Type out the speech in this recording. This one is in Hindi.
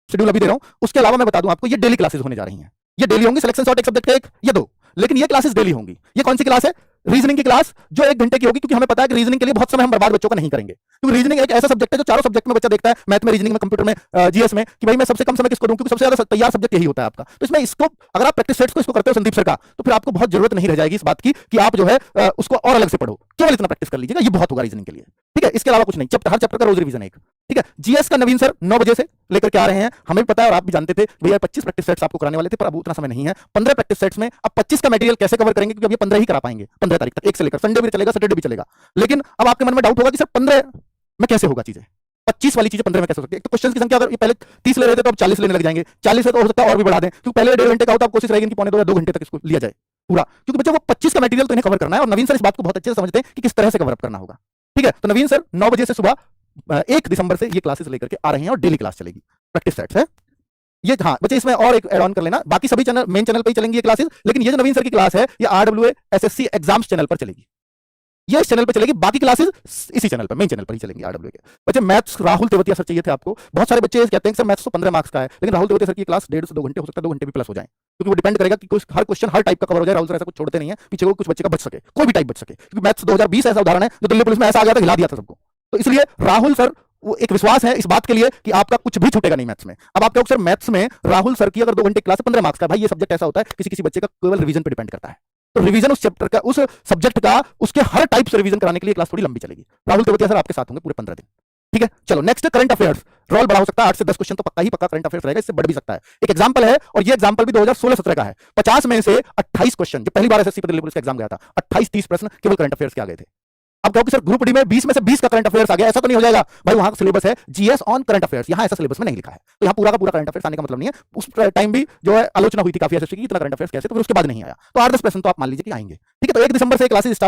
शेड्यूल अभी दे रहा हूं। उसके अलावा मैं बता दूं आपको, ये डेली क्लासेस होने जा रही हैं। ये डेली होंगी, सिलेक्शन सॉर्ट एक सब्जेक्ट का एक या दो, लेकिन ये क्लासेस डेली होंगी। ये कौन सी क्लास है? रीजनिंग की क्लास, जो 1 घंटे की होगी, क्योंकि हमें पता है कि रीजनिंग के लिए बहुत समय हम बर्बाद बच्चों का नहीं करेंगे, क्योंकि रीजनिंग एक ऐसा सब्जेक्ट है जो चारों सब्जेक्ट में बच्चा देखता है, मैथ में, रीजनिंग में, कंप्यूटर में, जीएस में, कि भाई मैं सबसे कम समय किसको दूं, क्योंकि सबसे ज्यादा तैयार सब्जेक्ट यही होता है आपका। तो इसमें इसको अगर आप प्रैक्टिस सेट्स को इसको करते हो संदीप सर का, तो फिर आपको बहुत जरूरत नहीं रह जाएगी इस बात की कि आप जो है उसको और अलग से पढ़ो, केवल इतना प्रैक्टिस कर लीजिएगा, ये बहुत होगा रीजनिंग के लिए। ठीक है, इसके अलावा कुछ नहीं, हर चैप्टर का रोज रिवीजन एक। ठीक है, जीएस का नवीन सर 9 बजे से लेकर के आ रहे हैं, हमें भी पता है और आप भी जानते थे भैया 25 प्रैक्टिस सेट्स आपको कराने वाले थे, पर अब उतना समय नहीं है। 15 प्रैक्टिस सेट्स में अब 25 का मटेरियल कैसे कवर करेंगे, क्योंकि अब ये 15 ही करा पाएंगे 15 तारीख तक, एक से लेकर संडे भी चलेगा, सैटरडे भी चलेगा। लेकिन अब आपके मन में डाउट होगा कि सर 15 में कैसे होगा चीजें, 25 वाली चीजें 15 में कैसे हो सकती है? एक तो क्वेश्चन की संख्या अगर ये पहले 30 ले रहे थे तो अब 40 लेने लग जाएंगे, 40 से तो हो सकता है और भी बढ़ा दें, क्योंकि पहले 1.5 घंटे का होता, अब कोशिश रहेगी कि पौने 2 घंटे तक इसको लिया जाए पूरा, क्योंकि बच्चों वो 25 का मटेरियल तो इन्हें कवर करना है, और नवीन सर इस बात को बहुत अच्छे से समझते हैं कि किस तरह से कवर अप करना होगा। ठीक है, तो नवीन सर 9 बजे से सुबह 1 दिसंबर से ये क्लासेस लेकर के आ रहे हैं और डेली क्लास चलेगी, प्रैक्टिस सेट्स है ये। हाँ बच्चे, इसमें और एक ऐड ऑन कर लेना, बाकी सभी चैनल मेन चैनल पे ही चलेंगी ये क्लासेस, लेकिन ये जो नवीन सर की क्लास है ये आरडब्ल्यूए एसएससी एग्जाम्स चैनल पर चलेगी, ये इस चैनल पे चलेगी, बाकी क्लासेस इसी चैनल पर, मेन चैनल पर ही चलेंगी आरडब्ल्यू के। बच्चे मैथ्स राहुल तेवतिया सर चाहिए थे आपको, बहुत सारे बच्चे कहते हैं सर मैथ्स तो 15 मार्क्स का है, लेकिन राहुल तेवतिया सर की क्लास 1.5 से 2 घंटे हो सकता है, 2 घंटे भी प्लस हो जाए, क्योंकि वो डिपेंड करेगा कि हर क्वेश्चन हर टाइप का कवर हो जाए। राहुल सर ऐसा कुछ छोड़ते नहीं है पीछे को, कुछ बच्चे का बच सके, कोई भी टाइप बच सके, क्योंकि मैथ्स 2020 ऐसा उदाहरण है जो दिल्ली पुलिस में ऐसा आ गया था, हिला दिया था सबको। तो इसलिए राहुल सर, वो एक विश्वास है इस बात के लिए कि आपका कुछ भी छूटेगा नहीं मैथ्स में। अब आप कहोगे सर मैथ्स में राहुल सर की अगर 2 घंटे क्लास 15 मार्क्स का, भाई ये सब्जेक्ट ऐसा होता है किसी किसी बच्चे का केवल रिवीजन पे डिपेंड करता है, तो रिवीजन उस चैप्टर का, उस सब्जेक्ट का, उसके हर टाइप से रिवीजन कराने के लिए क्लास थोड़ी लंबी चलेगी। राहुल तेवतिया सर आपके साथ होंगे पूरे 15 दिन। ठीक है, चलो नेक्स्ट करंट अफेयर्स, रोल बड़ा हो सकता है, 8 से 10 क्वेश्चन तो पक्का ही पक्का करंट अफेयर्स रहेगा, इससे बढ़ भी सकता है। एक एग्जांपल है, और ये एग्जांपल भी 2016-17 का है। 50 में से 28 क्वेश्चन, जो पहली बार एसएससी दिल्ली पुलिस का एग्जाम गया था, 28-30 प्रश्न केवल करंट अफेयर्स के आ गए थे। अब कहोगे सर ग्रुप डी में 20 में से 20 का करंट अफेयर्स आ गया, ऐसा तो नहीं हो जाएगा भाई, वहां का सिलेबस है जीएस ऑन करंट अफेयर्स, यहां ऐसा सिलेबस में नहीं लिखा है, तो यहां पूरा का पूरा करंट अफेयर्स आने का मतलब नहीं है। उस टाइम भी जो है आलोचना हुई थी काफी एसएससी की, इतना करंट अफेयर्स कैसे, तो फिर उसके बाद नहीं आया, तो 8-10 प्रश्न तो आप मान लीजिए कि आएंगे। ठीक है, तो 1 दिसंबर से क्लासेस